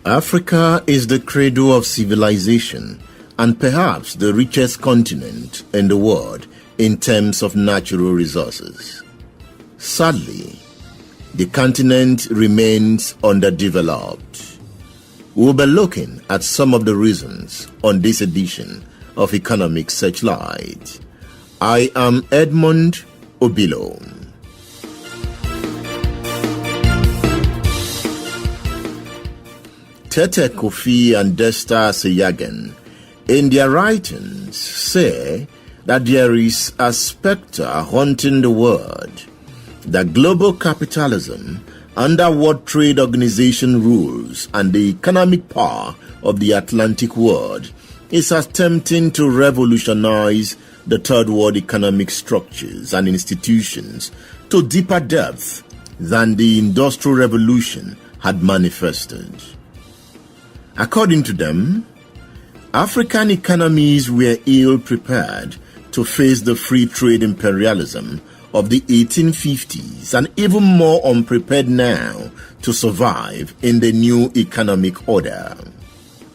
Africa is the cradle of civilization and perhaps the richest continent in the world in terms of natural resources. Sadly, the continent remains underdeveloped. We'll be looking at some of the reasons on this edition of Economic Searchlight. I am Edmund Obilo. Tete Kofi and Desta Seyagan, in their writings, say that there is a specter haunting the world, that global capitalism under World Trade Organization rules and the economic power of the Atlantic world is attempting to revolutionize the third world economic structures and institutions to deeper depth than the Industrial Revolution had manifested. According to them, African economies were ill prepared to face the free trade imperialism of the 1850s and even more unprepared now to survive in the new economic order.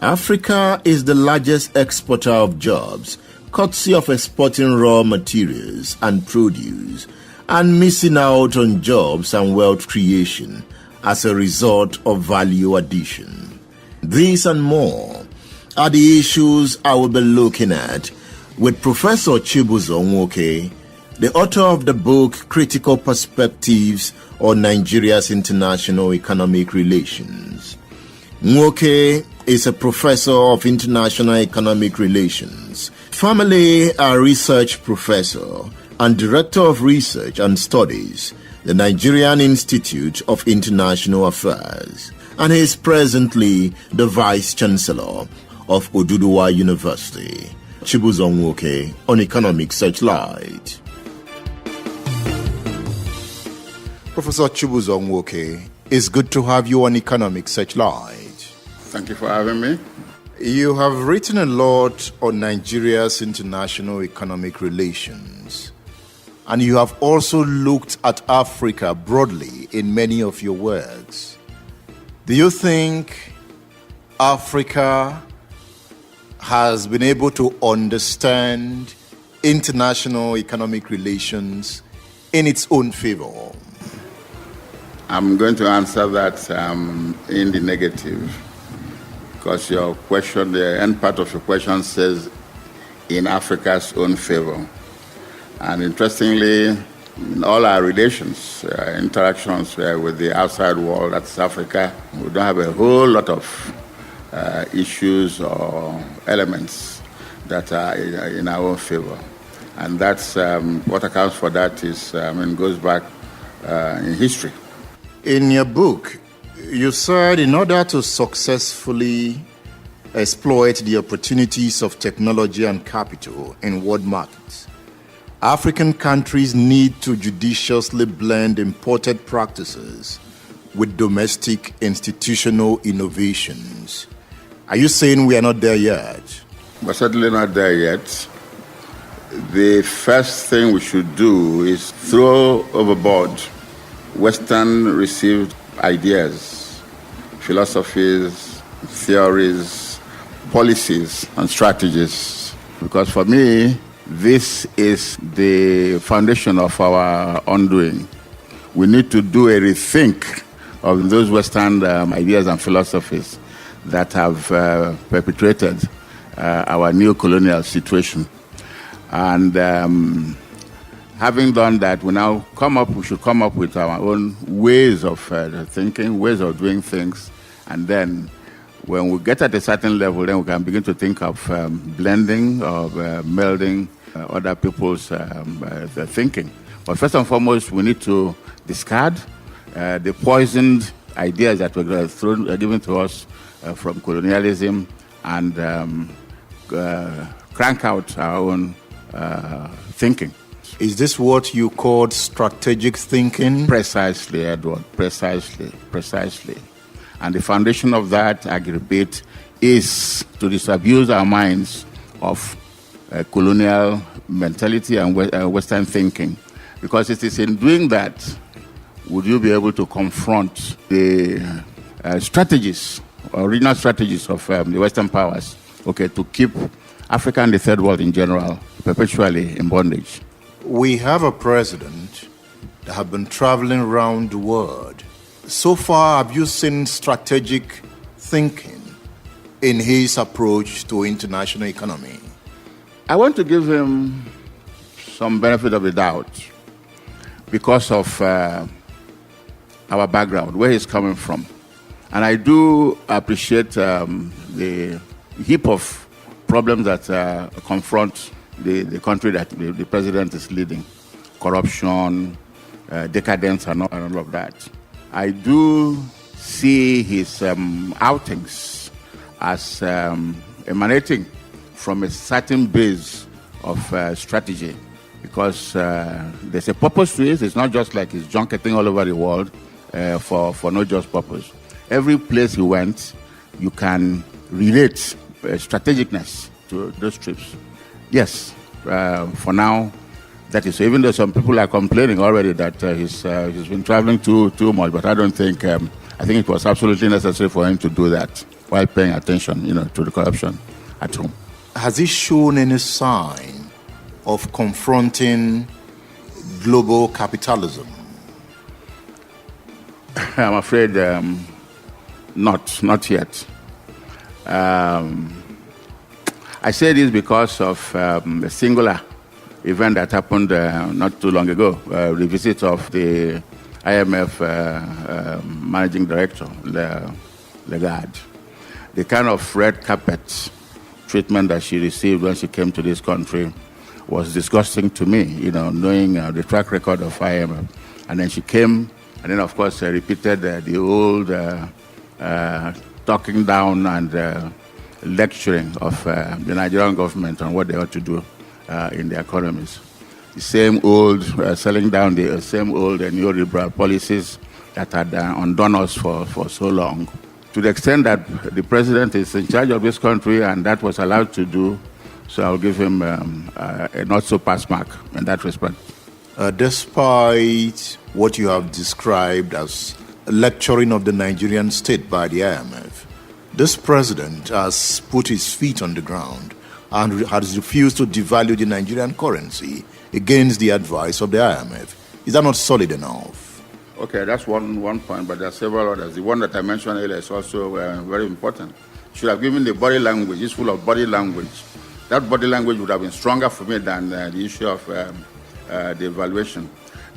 Africa is the largest exporter of jobs, courtesy of exporting raw materials and produce, and missing out on jobs and wealth creation as a result of value addition. These and more are the issues I will be looking at with Professor Chibuzo Nwoke, the author of the book Critical Perspectives on Nigeria's International Economic Relations. Nwoke is a professor of international economic relations, formerly a research professor and director of research and studies, the Nigerian Institute of International Affairs, and he is presently the Vice Chancellor of Oduduwa University. Chibuzo Nwoke on Economic Searchlight. Professor Chibuzo Nwoke, it's good to have you on Economic Searchlight. Thank you for having me. You have written a lot on Nigeria's international economic relations, and you have also looked at Africa broadly in many of your works. Do you think Africa has been able to understand international economic relations in its own favor? I'm going to answer that in the negative, because your question, the end part of your question says in Africa's own favor. And interestingly, in all our relations, interactions with the outside world, that's Africa, we don't have a whole lot of issues or elements that are in our own favor. And that's what accounts for that is, goes back in history. In your book, you said in order to successfully exploit the opportunities of technology and capital in world markets, African countries need to judiciously blend imported practices with domestic institutional innovations. Are you saying we are not there yet? We're certainly not there yet. The first thing we should do is throw overboard Western received ideas, philosophies, theories, policies, and strategies. Because for me, this is the foundation of our undoing. We need to do a rethink of those Western ideas and philosophies that have perpetrated our neo-colonial situation. And having done that, we should come up with our own ways of thinking, ways of doing things. And then when we get at a certain level, then we can begin to think of blending or melding other people's thinking. But first and foremost, we need to discard the poisoned ideas that were given to us from colonialism and crank out our own thinking. Is this what you called strategic thinking? Precisely, Edward, precisely. And the foundation of that aggregate is to disabuse our minds of colonial mentality and Western thinking. Because it is in doing that would you be able to confront the strategies regional strategies of the Western powers, okay, to keep Africa and the third world in general perpetually in bondage. We have a president that have been traveling around the world. So far, have you seen strategic thinking in his approach to international economy? I want to give him some benefit of the doubt because of our background, where he's coming from. And I do appreciate the heap of problems that confront the country that the president is leading. Corruption, decadence, and all of that. I do see his outings as emanating from a certain base of strategy, because there's a purpose to it. It's not just like he's junketing all over the world for no just purpose. Every place he went, you can relate strategicness to those trips. Yes, for now, that is. Even though some people are complaining already that he's been traveling too much, but I don't think. I think it was absolutely necessary for him to do that while paying attention, to the corruption at home. Has he shown any sign of confronting global capitalism? I'm afraid not yet. I say this because of a singular event that happened not too long ago, the visit of the IMF managing director, Lagarde. The kind of red carpet treatment that she received when she came to this country was disgusting to me, knowing the track record of IMF. And then she came, and then, of course, repeated the old talking down and lecturing of the Nigerian government on what they ought to do in their economies. The same old, selling down the same old neoliberal policies that had undone us for so long. To the extent that the president is in charge of this country and that was allowed to do, so I'll give him a not-so-pass mark in that respect. Despite what you have described as lecturing of the Nigerian state by the IMF, this president has put his feet on the ground and has refused to devalue the Nigerian currency against the advice of the IMF. Is that not solid enough? Okay, that's one point, but there are several others. The one that I mentioned earlier is also very important. Should have given the body language. It's full of body language. That body language would have been stronger for me than the issue of the evaluation.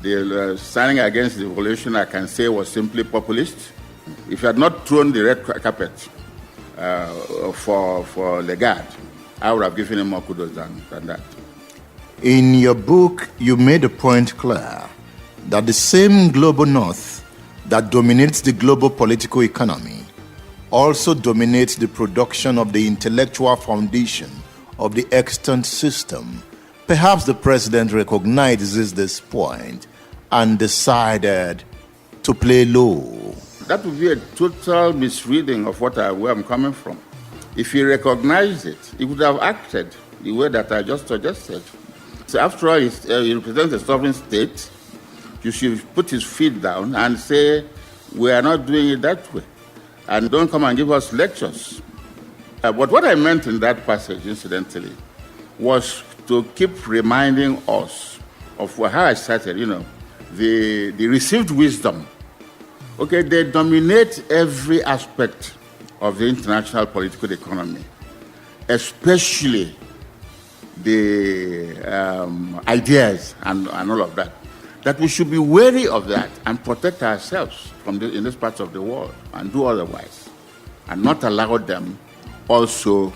The signing against the evaluation, I can say, was simply populist. If you had not thrown the red carpet for Lagarde, I would have given him more kudos than that. In your book, you made a point clear that the same global north that dominates the global political economy also dominates the production of the intellectual foundation of the extant system. Perhaps the president recognizes this point and decided to play low. That would be a total misreading of where I'm coming from. If he recognized it, he would have acted the way that I just suggested. So after all, he represents a sovereign state. You should put his feet down and say, we are not doing it that way. And don't come and give us lectures. But what I meant in that passage, incidentally, was to keep reminding us of how I started, the received wisdom. Okay, they dominate every aspect of the international political economy, especially the ideas and all of that. That we should be wary of that and protect ourselves in this part of the world and do otherwise, and not allow them also,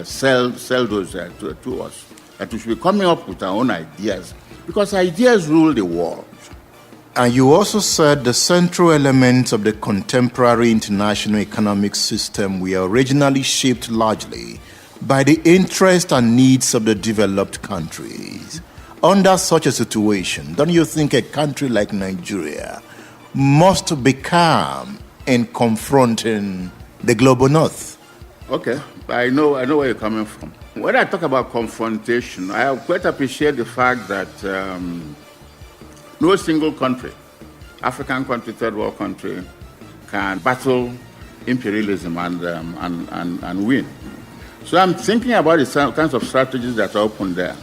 sell those to us. That we should be coming up with our own ideas, because ideas rule the world. And you also said the central elements of the contemporary international economic system were originally shaped largely by the interests and needs of the developed countries. Under such a situation, don't you think a country like Nigeria must be calm in confronting the global north? Okay, I know where you're coming from. When I talk about confrontation, I quite appreciate the fact that no single country, African country, third world country, can battle imperialism and win. So I'm thinking about the kinds of strategies that are open there.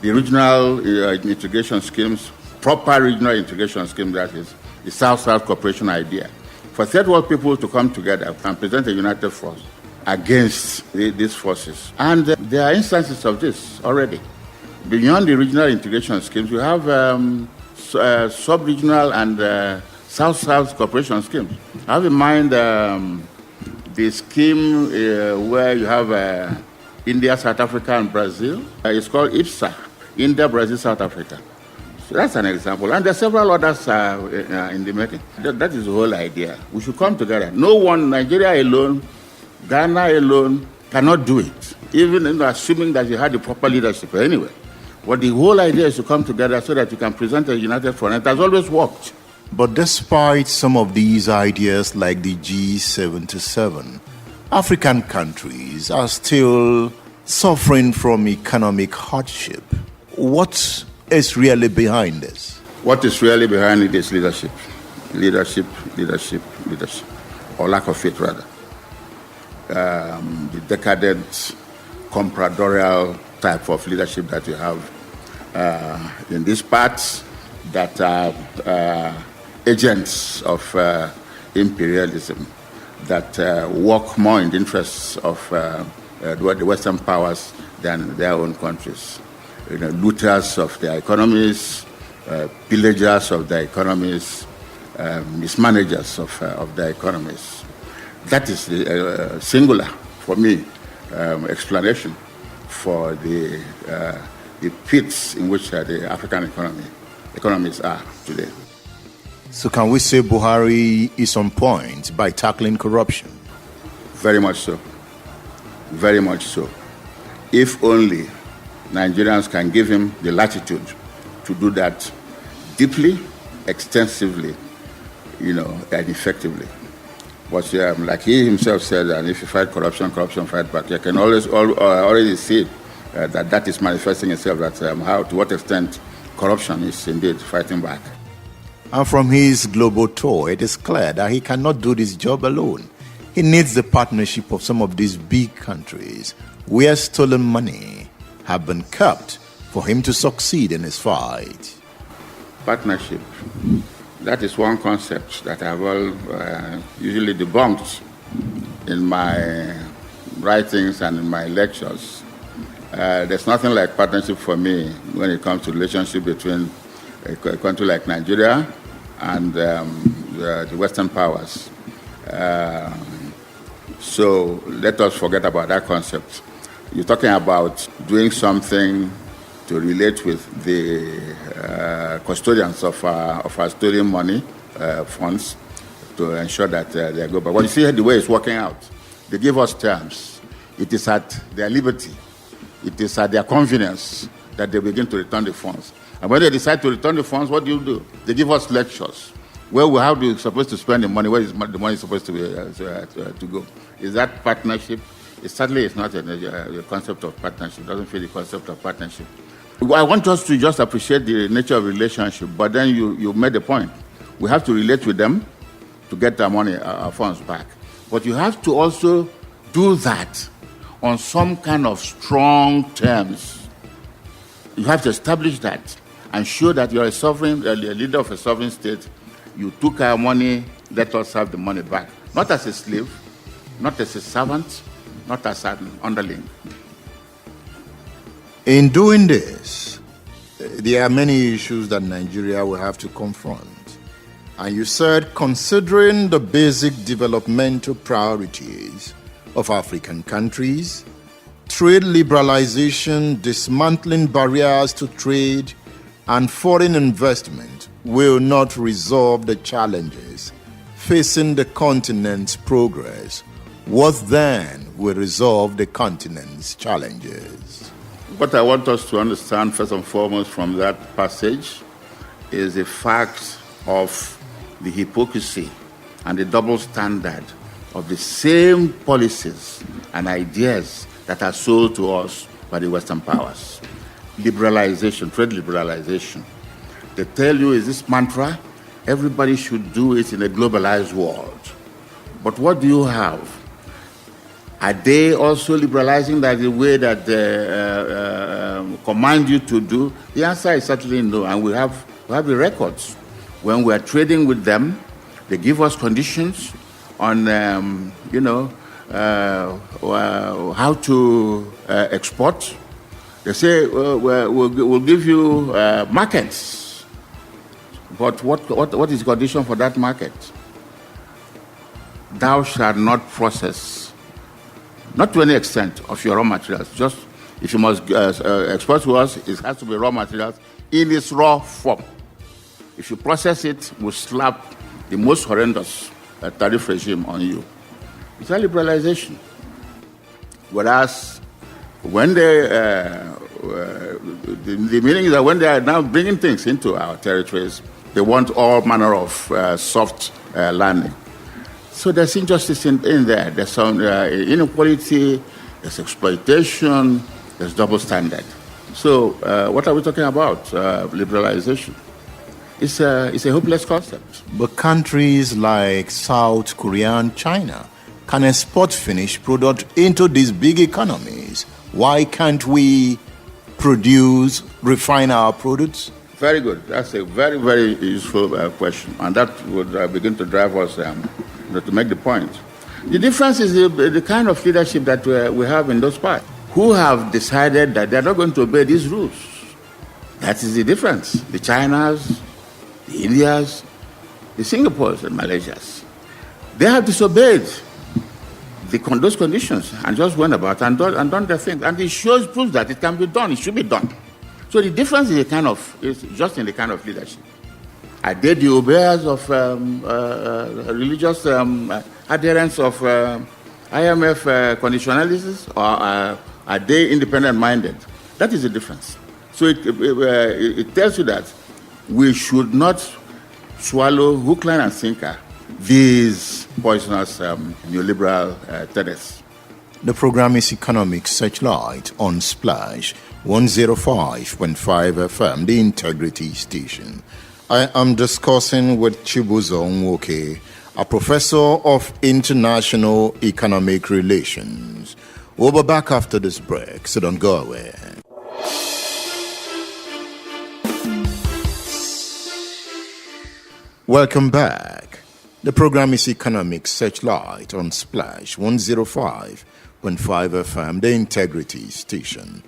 The regional integration schemes, proper regional integration scheme, that is, the South-South cooperation idea. For third world people to come together and present a united force against these forces. And there are instances of this already. Beyond the regional integration schemes, you have sub-regional and South-South cooperation schemes. I have in mind the scheme where you have India, South Africa, and Brazil. It's called IPSA, India, Brazil, South Africa. So that's an example. And there are several others in the making. That is the whole idea. We should come together. No one, Nigeria alone, Ghana alone, cannot do it, even assuming that you had the proper leadership anyway. But the whole idea is to come together so that you can present a united front. It has always worked. But despite some of these ideas like the G77, African countries are still suffering from economic hardship. What is really behind this? What is really behind it is leadership. Leadership, or lack of it rather. The decadent, compradorial type of leadership that you have in these parts that are agents of imperialism that work more in the interests of the Western powers than their own countries. Looters of their economies, pillagers of their economies, mismanagers of their economies. That is the singular, for me, explanation for the pits in which the African economies are today. So can we say Buhari is on point by tackling corruption? Very much so. Very much so. If only Nigerians can give him the latitude to do that deeply, extensively, and effectively. But like he himself said, and if you fight corruption, corruption fight back. You can already see that is manifesting itself, that to what extent corruption is indeed fighting back. And from his global tour, it is clear that he cannot do this job alone. He needs the partnership of some of these big countries where stolen money have been kept for him to succeed in his fight. Partnership. That is one concept that I've usually debunked in my writings and in my lectures. There's nothing like partnership for me when it comes to relationship between a country like Nigeria and the Western powers. So let us forget about that concept. You're talking about doing something to relate with the custodians of our stolen money funds to ensure that they go back. Well, you see the way it's working out. They give us terms. It is at their liberty. It is at their convenience that they begin to return the funds. And when they decide to return the funds, what do? They give us lectures. How do you supposed to spend the money? Where is the money supposed to go? Is that partnership? It certainly is not a concept of partnership. It doesn't fit the concept of partnership. I want us to just appreciate the nature of relationship, but then you made the point. We have to relate with them to get our money, our funds back. But you have to also do that on some kind of strong terms. You have to establish that and show that you're a leader of a sovereign state. You took our money, let us have the money back. Not as a slave, not as a servant, not as an underling. In doing this, there are many issues that Nigeria will have to confront. And you said, considering the basic developmental priorities of African countries, trade liberalization, dismantling barriers to trade, and foreign investment will not resolve the challenges facing the continent's progress. What then will resolve the continent's challenges? What I want us to understand first and foremost from that passage is the fact of the hypocrisy and the double standard of the same policies and ideas that are sold to us by the Western powers. Liberalization, trade liberalization. They tell you is this mantra, everybody should do it in a globalized world. But what do you have? Are they also liberalizing that the way that they command you to do? The answer is certainly no, and we have the records. When we are trading with them, they give us conditions on, how to export. They say we'll give you markets, but what is the condition for that market? Thou shalt not process, not to any extent, of your raw materials. Just if you must export to us, it has to be raw materials in its raw form. If you process it, we'll slap the most horrendous tariff regime on you. It's a liberalization. Whereas when the meaning is that when they are now bringing things into our territories, they want all manner of soft landing. So there's injustice in there. There's some inequality, there's exploitation, there's double standard. So what are we talking about? Liberalization. It's a hopeless concept. But countries like South Korea and China can export finished product into these big economies. Why can't we refine our products? Very good. That's a very, very useful question. And that would begin to drive us to make the point. The difference is the kind of leadership that we have in those parts, who have decided that they're not going to obey these rules. That is the difference. The Chinas, the Indias, the Singapores and Malaysias. They have disobeyed those conditions and just went about and done their thing. And it proves that it can be done. It should be done. So the difference is just in the kind of leadership. Are they the obeyers of religious adherents of IMF conditionalities, or are they independent-minded? That is the difference. So it tells you that we should not swallow hook, line, and sinker these poisonous neoliberal tenets. The program is Economic Searchlight on Splash 105.5 FM, the Integrity Station. I am discussing with Chibuzo Nwoke, a professor of international economic relations. We'll be back after this break, so don't go away. Welcome back. The program is Economic Searchlight on Splash 105.5 FM, the Integrity Station.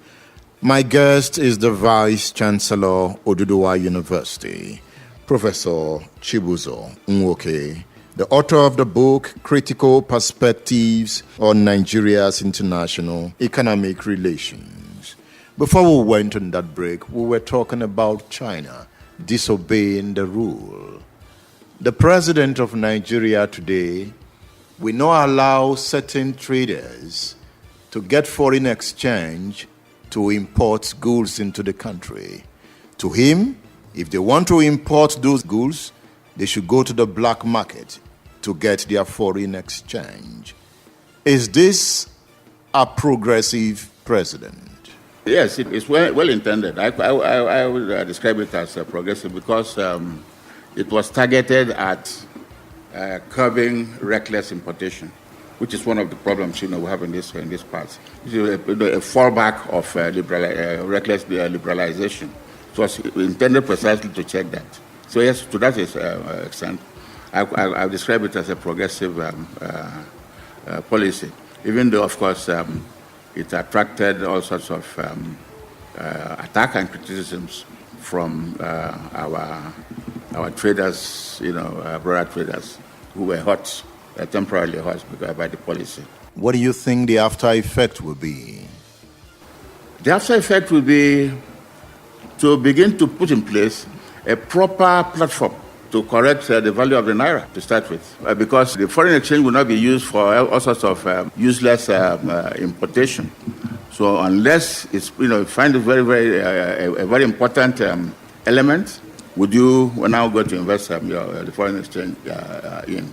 My guest is the Vice Chancellor, Oduduwa University, Professor Chibuzo Nwoke, the author of the book Critical Perspectives on Nigeria's International Economic Relations. Before we went on that break, we were talking about China disobeying the rule. The president of Nigeria today will not allow certain traders to get foreign exchange to import goods into the country. To him, if they want to import those goods, they should go to the black market to get their foreign exchange. Is this a progressive president? Yes, it's well intended. I would describe it as progressive because it was targeted at curbing reckless importation, which is one of the problems we have in this part. It's a fallback of reckless liberalization. It was intended precisely to check that. So yes, to that extent, I describe it as a progressive policy, even though, of course, it attracted all sorts of attack and criticisms from our traders, broader traders, who were hurt, temporarily hurt by the policy. What do you think the after effect will be? The after effect will be to begin to put in place a proper platform to correct the value of the naira to start with, because the foreign exchange will not be used for all sorts of useless importation. So unless it's find a very important element, would you now go to invest the foreign exchange in?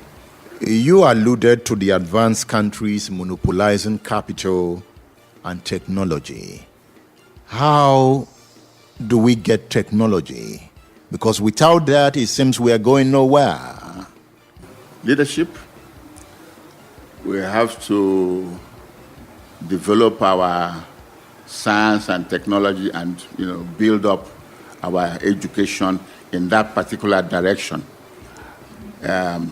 You alluded to the advanced countries monopolizing capital and technology. How do we get technology? Because without that, it seems we are going nowhere. Leadership, We have to develop our science and technology and, build up our education in that particular direction.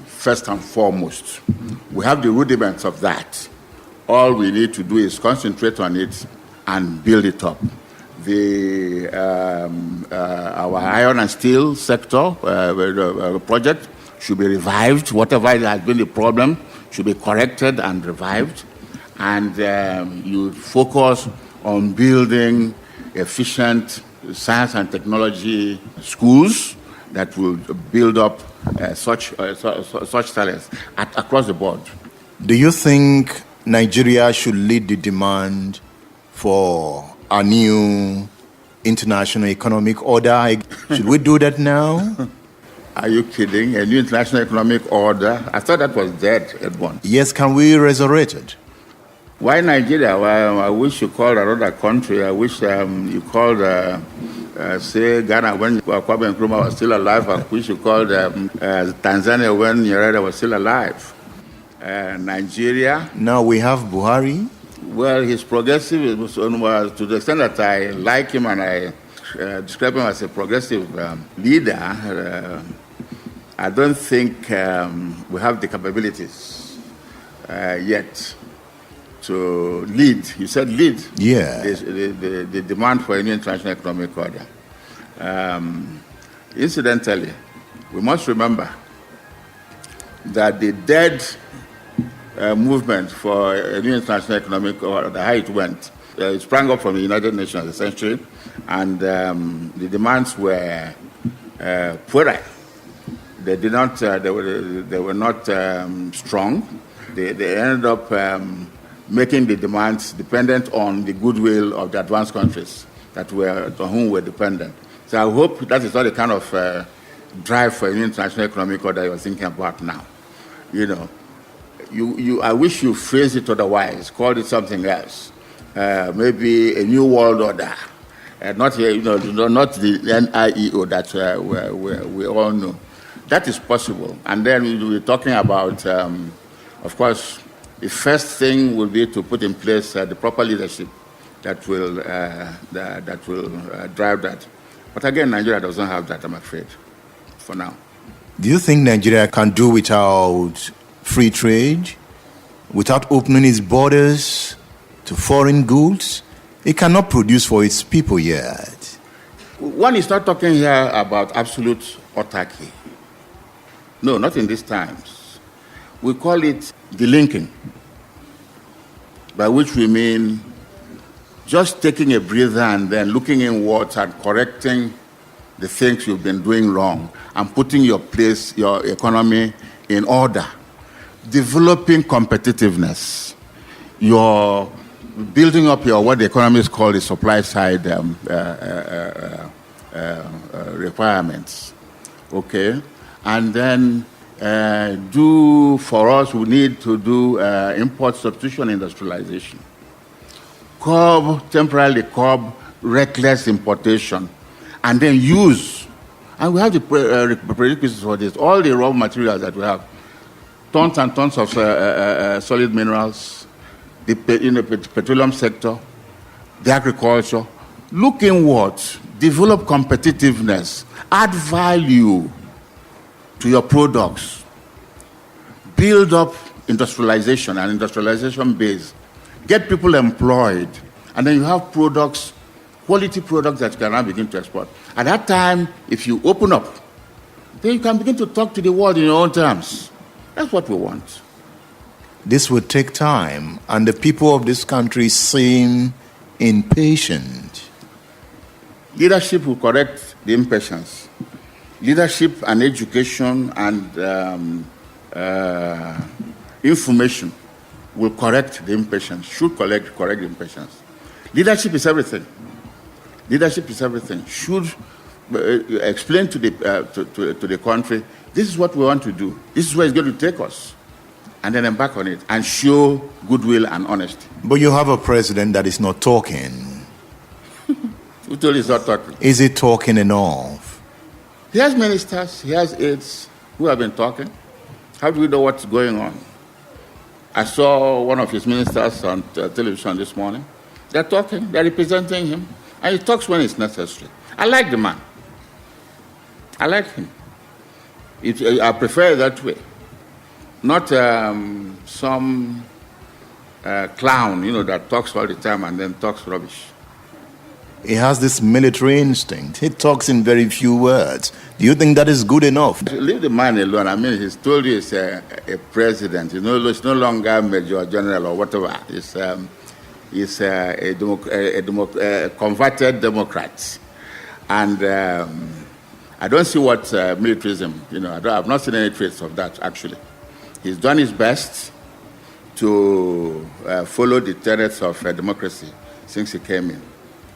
First and foremost, we have the rudiments of that. All we need to do is concentrate on it and build it up. Our iron and steel sector project should be revived. Whatever has been the problem should be corrected and revived. And you focus on building efficient science and technology schools that will build up such talents across the board. Do you think Nigeria should lead the demand for a new international economic order? Should we do that now? Are you kidding? A new international economic order? I thought that was dead at once. Yes, can we resurrect it? Why Nigeria? Well, I wish you called another country. I wish you called, say, Ghana when Kwame Nkrumah was still alive. I wish you called Tanzania when Nyerere was still alive. Nigeria. Now we have Buhari. Well, he's progressive to the extent that I like him and I describe him as a progressive leader. I don't think we have the capabilities yet to lead. You said lead. Yeah. The demand for a new international economic order. Incidentally, we must remember that the dead movement for a new international economic order, how it went, it sprang up from the United Nations essentially, and the demands were puerile. They did not. They were not strong. They ended up making the demands dependent on the goodwill of the advanced countries on whom we're dependent. So I hope that is not the kind of drive for a new international economic order you're thinking about now. I wish you phrased it otherwise, called it something else. Maybe a new world order. Not the NIEO that we all know. That is possible. And then we're talking about, of course, the first thing will be to put in place the proper leadership that will drive that. But again, Nigeria doesn't have that, I'm afraid, for now. Do you think Nigeria can do without free trade, without opening its borders to foreign goods? It cannot produce for its people yet. One is not talking here about absolute autarky. No, not in these times. We call it delinking, by which we mean just taking a breather and then looking inwards and correcting the things you've been doing wrong and putting your economy in order. Developing competitiveness. You're building up what the economists call the supply side requirements. Okay? And then we need to do import substitution industrialization. Temporarily curb reckless importation. And then and we have the prerequisites for this, all the raw materials that we have. Tons and tons of solid minerals, the petroleum sector, the agriculture. Look inwards, develop competitiveness, add value to your products, build up industrialization and industrialization base, get people employed, and then you have products, quality products that you can now begin to export. At that time, if you open up, then you can begin to talk to the world in your own terms. That's what we want. This would take time, and the people of this country seem impatient. Leadership will correct the impatience. Leadership and education and information will correct the impatience, should correct the impatience. Leadership is everything. Leadership is everything. Should explain to the country, this is what we want to do. This is where it's going to take us. And then embark on it and show goodwill and honesty. But you have a president that is not talking. Who told you he's not talking? Is he talking enough? He has ministers, he has aides who have been talking. How do we know what's going on? I saw one of his ministers on television this morning. They're talking, they're representing him, and he talks when it's necessary. I like the man. I like him. I prefer it that way. Not some clown, that talks all the time and then talks rubbish. He has this military instinct. He talks in very few words. Do you think that is good enough? Leave the man alone. I mean, he's told you he's a president. It's no longer major general or whatever. He's a converted Democrat. And I don't see what militarism, I've not seen any traits of that, actually. He's done his best to follow the tenets of democracy since he came in.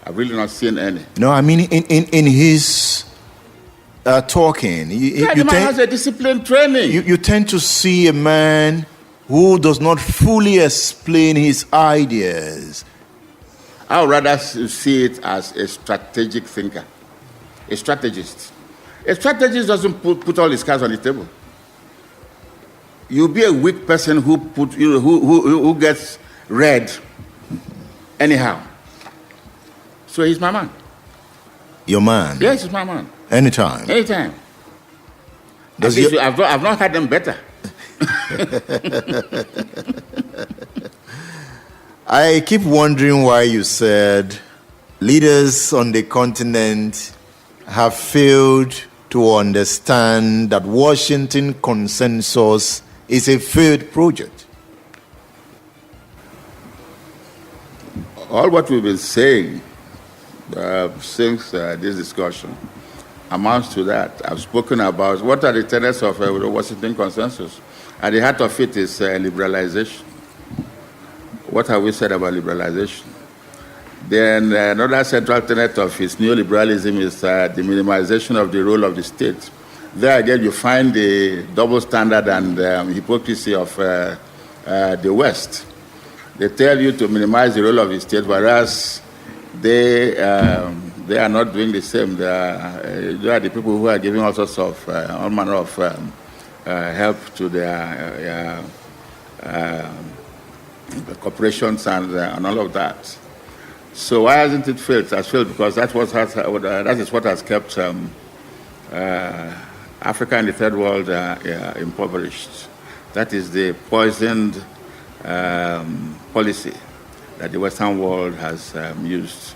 I've really not seen any. No, I mean, in his talking, the man has a disciplined training. You tend to see a man who does not fully explain his ideas. I would rather see it as a strategic thinker, a strategist. A strategist doesn't put all his cards on the table. You'll be a weak person who gets read anyhow. So he's my man. Your man? Yes, he's my man. Anytime? Anytime. I've not had them better. I keep wondering why you said leaders on the continent have failed to understand that Washington consensus is a failed project. All what we've been saying since this discussion amounts to that. I've spoken about what are the tenets of the Washington consensus. At the heart of it is liberalization. What have we said about liberalization? Then another central tenet of his neoliberalism is the minimization of the role of the state. There again, you find the double standard and hypocrisy of the West. They tell you to minimize the role of the state, whereas they are not doing the same. They are the people who are giving all sorts of all manner of help to their corporations and all of that. So why hasn't it failed? It has failed because that is what has kept Africa and the third world impoverished. That is the poisoned policy that the Western world has used.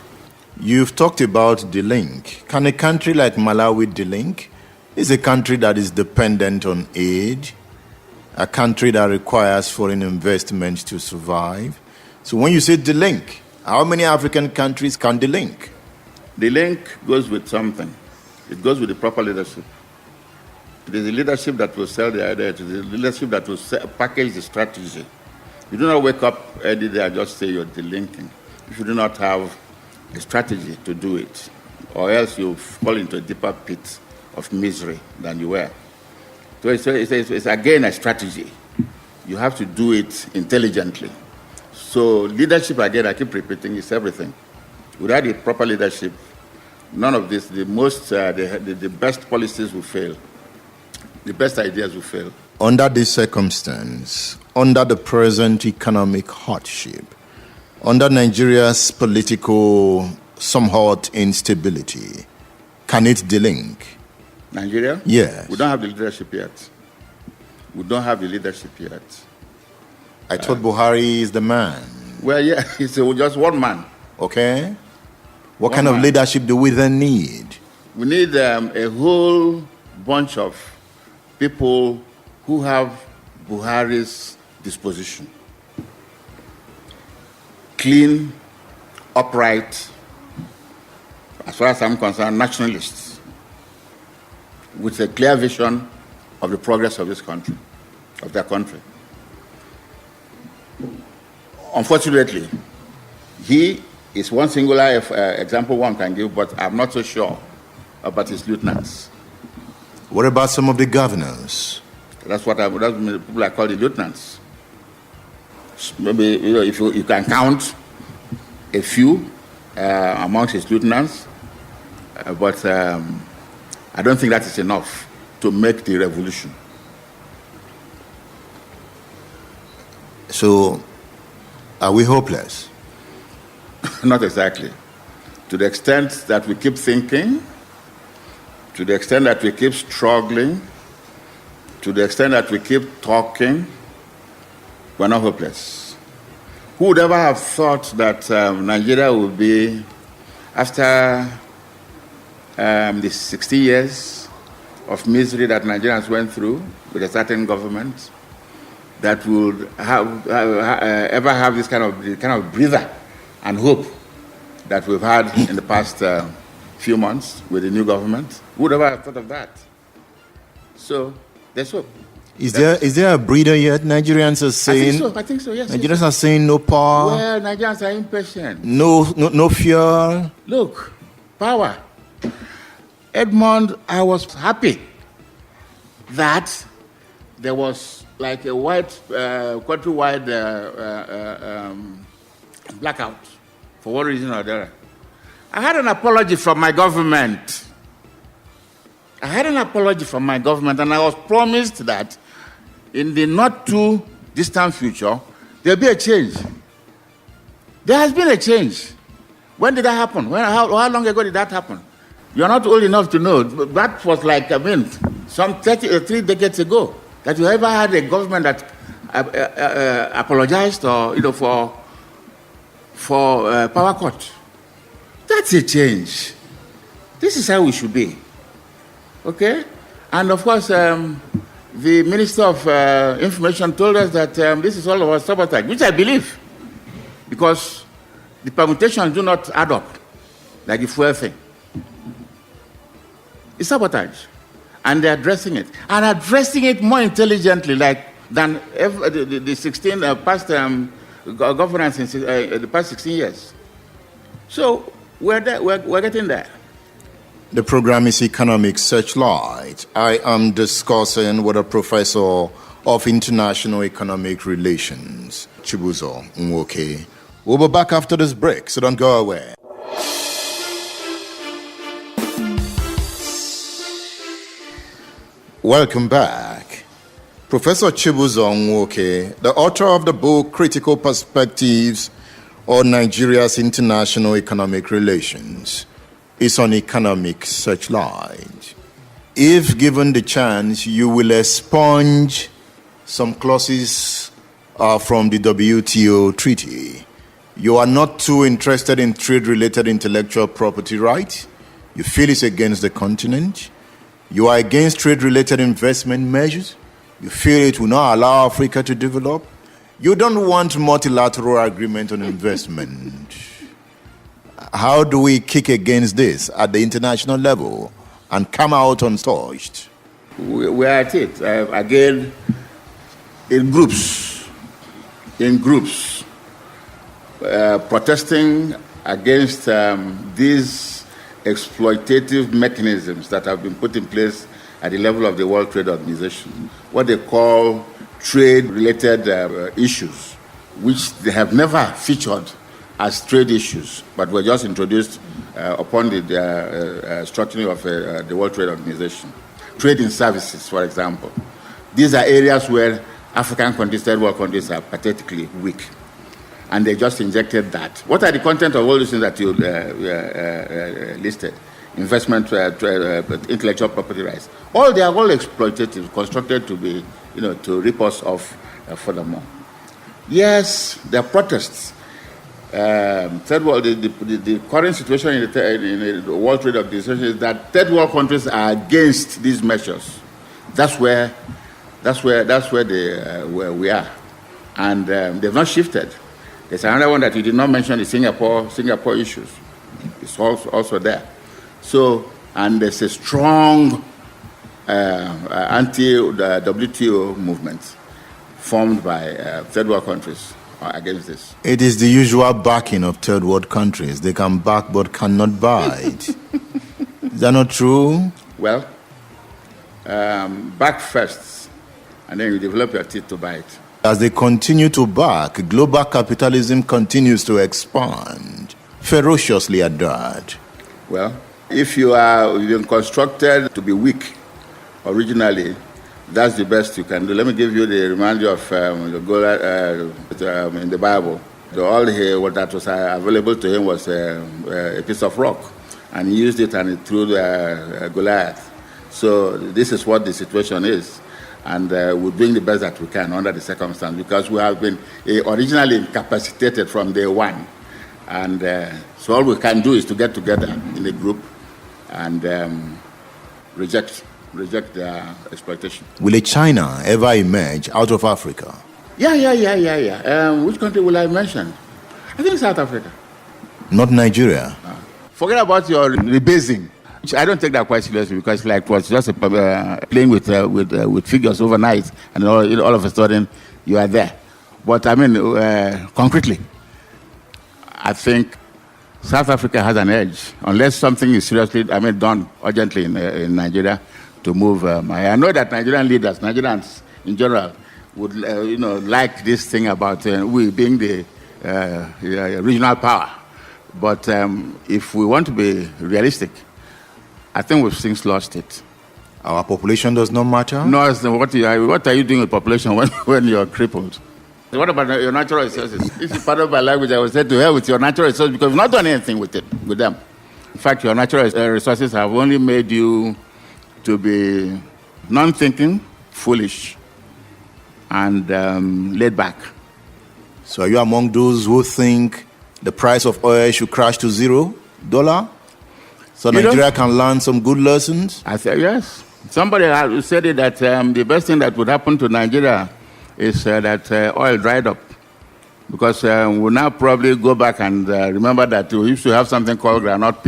You've talked about the link. Can a country like Malawi delink? It's a country that is dependent on aid, a country that requires foreign investment to survive. So when you say delink, how many African countries can delink? The link goes with something. It goes with the proper leadership. It is the leadership that will sell the idea. It is the leadership that will package the strategy. You do not wake up every day and just say you're delinking. If you do not have a strategy to do it, or else you fall into a deeper pit of misery than you were. So it's again a strategy. You have to do it intelligently. So leadership, again, I keep repeating, is everything. Without the proper leadership, none of this, the best policies will fail. The best ideas will fail. Under this circumstance, under the present economic hardship, under Nigeria's political somewhat instability, can it delink? Nigeria? Yes. We don't have the leadership yet. We don't have the leadership yet. I thought Buhari is the man. Well, yeah, he's just one man. Okay. What kind of leadership do we then need? We need a whole bunch of people who have Buhari's disposition. Clean, upright, as far as I'm concerned, nationalists, with a clear vision of the progress of this country, of their country. Unfortunately, he is one singular example one can give, but I'm not so sure about his lieutenants. What about some of the governors? That's people I call the lieutenants. Maybe if you can count a few amongst his lieutenants, but I don't think that is enough to make the revolution. So, are we hopeless? Not exactly. To the extent that we keep thinking, to the extent that we keep struggling, to the extent that we keep talking, we're not hopeless. Who would ever have thought that Nigeria would be, after the 60 years of misery that Nigerians went through with a certain government, that would ever have this kind of breather and hope that we've had in the past few months with the new government? Who would ever have thought of that? So there's hope. Is there a breather yet? Nigerians are saying. I think so. Yes. Nigerians are saying no power. Well, Nigerians are impatient. No fear. Look, power. Edmond, I was happy that there was like a countrywide blackout for one reason or the other. I had an apology from my government. And I was promised that in the not too distant future, there'll be a change. There has been a change. When did that happen? How long ago did that happen? You're not old enough to know. That was like, some 3 decades ago, that you ever had a government that apologized or, for power cut. That's a change. This is how we should be. Okay? And of course, the Minister of Information told us that this is all about sabotage, which I believe, because the permutations do not add up, like the fuel thing. It's sabotage. And they're addressing it. And addressing it more intelligently than the 16 past governance in the past 16 years. So we're getting there. The program is Economic SearchLight. I am discussing with a professor of international economic relations, Chibuzo Nwoke. We'll be back after this break, so don't go away. Welcome back. Professor Chibuzo Nwoke, the author of the book Critical Perspectives on Nigeria's International Economic Relations, is on Economic SearchLight. If given the chance, you will expunge some clauses from the WTO treaty. You are not too interested in trade-related intellectual property rights. You feel it's against the continent. You are against trade-related investment measures. You feel it will not allow Africa to develop. You don't want multilateral agreement on investment. How do we kick against this at the international level and come out untouched? We're at it. Again, in groups, protesting against these exploitative mechanisms that have been put in place at the level of the World Trade Organization, what they call trade-related issues, which they have never featured as trade issues, but were just introduced upon the structuring of the World Trade Organization. Trade in services, for example. These are areas where African countries, third world countries, are pathetically weak. And they just injected that. What are the content of all these things that you listed? Investment, intellectual property rights. They are all exploitative, constructed to be, to rip us off furthermore. Yes, there are protests. Third world, the current situation in the World Trade Organization is that third world countries are against these measures. That's where we are, and they've not shifted. There's another one that you did not mention, the Singapore issues. It's also there. So, and there's a strong anti-WTO movement formed by third world countries against this. It is the usual backing of third world countries. They can back but cannot bite. Is that not true? Well, back first, and then you develop your teeth to bite. As they continue to back, global capitalism continues to expand ferociously at that. Well, if you've been constructed to be weak originally, That's the best you can do. Let me give you the reminder of the Goliath in the Bible. All what that was available to him was a piece of rock, and he used it and he threw the Goliath. So this is what the situation is, and we're doing the best that we can under the circumstance, because we have been originally incapacitated from day one, and so all we can do is to get together in a group and reject their exploitation. Will a China ever emerge out of Africa? Yeah. Which country will I mention? I think South Africa. Not Nigeria. Forget about your rebasing. I don't take that quite seriously, because it was just playing with figures overnight, and all of a sudden you are there. But I mean, concretely, I think South Africa has an edge, unless something is seriously, done urgently in Nigeria to move. I know that Nigerians in general, would like this thing about we being the regional power. But if we want to be realistic, I think we've since lost it. Our population does not matter? No, what are you doing with population when you're crippled? What about your natural resources? This is part of my language. I was said to hell with your natural resources, because you've not done anything with them. In fact, your natural resources have only made you to be non-thinking, foolish, and laid back. So are you among those who think the price of oil should crash to $0? So Nigeria can learn some good lessons? I said yes. Somebody said it that the best thing that would happen to Nigeria is that oil dried up. Because we'll now probably go back and remember that we used to have something called groundnut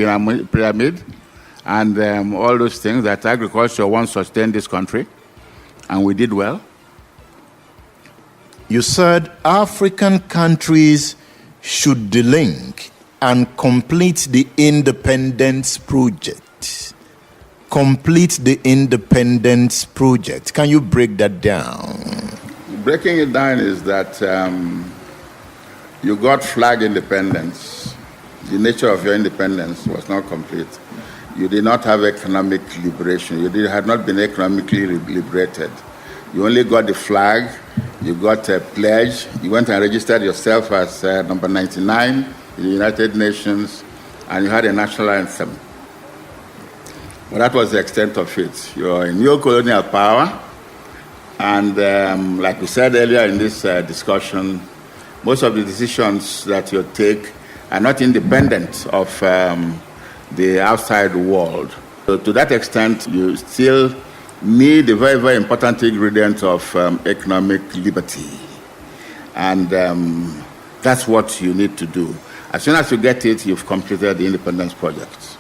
pyramid, and all those things that agriculture once sustained this country, and we did well. You said African countries should delink and complete the independence project. Complete the independence project. Can you break that down? Breaking it down is that you got flag independence. The nature of your independence was not complete. You did not have economic liberation. You had not been economically liberated. You only got the flag. You got a pledge. You went and registered yourself as number 99 in the United Nations, and you had a national anthem. But that was the extent of it. You're in neo-colonial power, and like we said earlier in this discussion, most of the decisions that you take are not independent of the outside world. So to that extent, you still need a very, very important ingredient of economic liberty. And that's what you need to do. As soon as you get it, you've completed the independence project.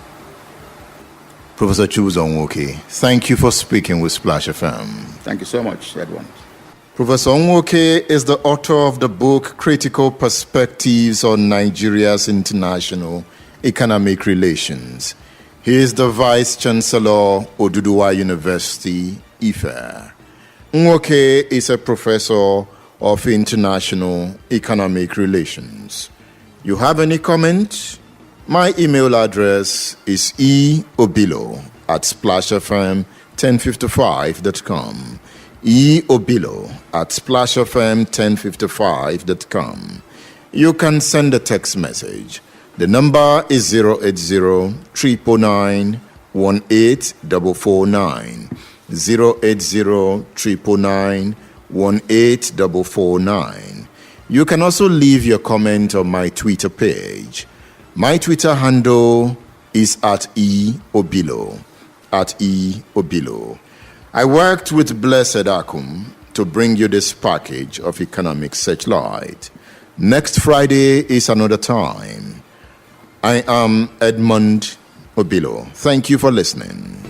Professor Chukwueze Onwuoke, thank you for speaking with Splash FM. Thank you so much, Edwin. Professor Onwuoke is the author of the book Critical Perspectives on Nigeria's International Economic Relations. He is the Vice Chancellor, Oduduwa University, Ife. Onwuoke is a professor of international economic relations. You have any comment? My email address is eobilo@splashfm1055.com. eobilo@splashfm1055.com. You can send a text message. The number is 080-999-1849. 080-999-1849. You can also leave your comment on my Twitter page. My Twitter handle is @eobilo. I worked with Blessed Akum to bring you this package of Economic SearchLight. Next Friday is another time. I am Edmund Obilo. Thank you for listening.